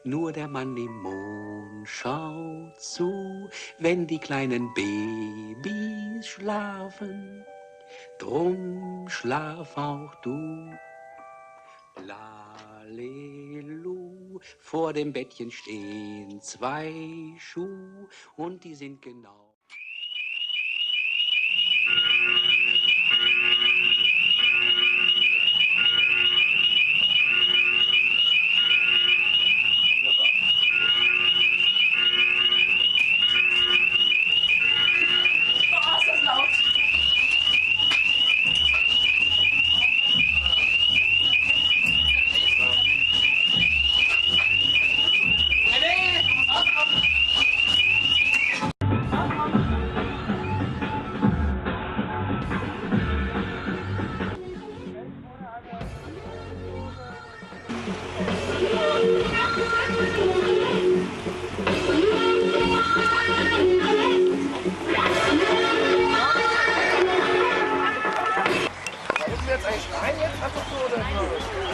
Nur der Mann im Mond schaut zu, wenn die kleinen Babys schlafen. Drum schlaf auch du. Lalelu, vor dem Bettchen stehen 2 Schuh und die sind genau.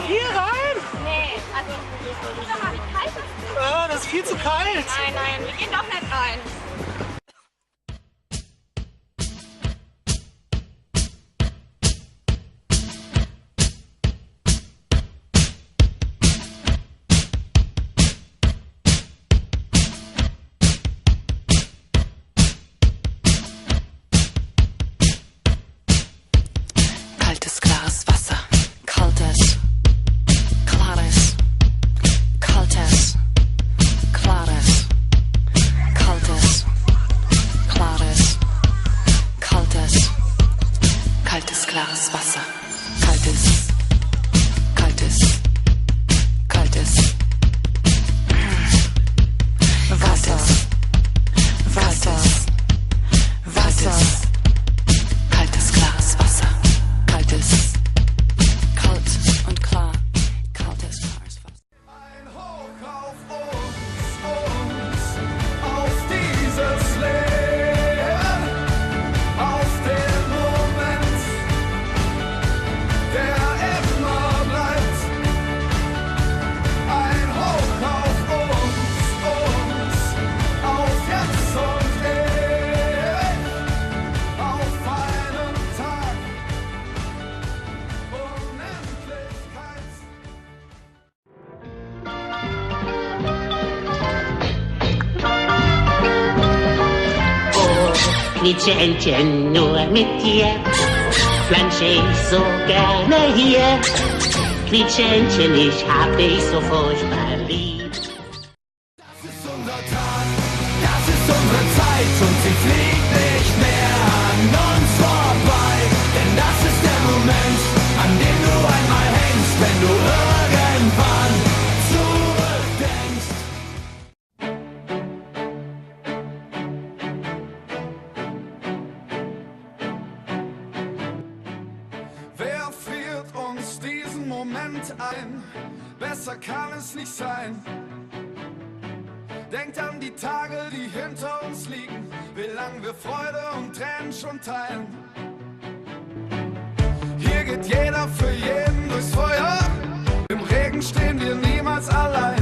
Hier rein? Nee, also doch mal, wie kalt ist es? Ah, das ist viel zu kalt. Nein, nein, wir gehen doch nicht rein. Kaltes, klares Wasser. Kaltes, klares. Kaltes, klares. Kaltes, klares. Kaltes, kaltes, klares Wasser. Kaltes, kaltes, kaltes. Wasser, Wasser, Wasser. Kaltes, klares Wasser. Kaltes, kalt und klar. Kaltes, klares Wasser. Ein Hoch auf uns, auf dieses Leben, auf den Moment, der immer bleibt. Ein Hoch auf uns, auf jetzt und ewig, auf einen Tag, Unendlichkeit. Oh, Quietscheentchen, nur mit dir flansche ich so gerne hier. Quietscheentchen, ich hab dich so furchtbar lieb. Das ist unser Tag, das ist unsere Zeit und sie fliegt nicht mehr an uns vorbei. Denn das ist der Moment, an dem du einmal hängst, wenn du irgendwann zurückdenkst. Wer friert uns diesen Moment ein? Besser kann es nicht sein. Denkt an die Tage, die hinter uns liegen, wie lang wir Freude und Tränen schon teilen. Hier geht jeder für jeden durchs Feuer, im Regen stehen wir niemals allein.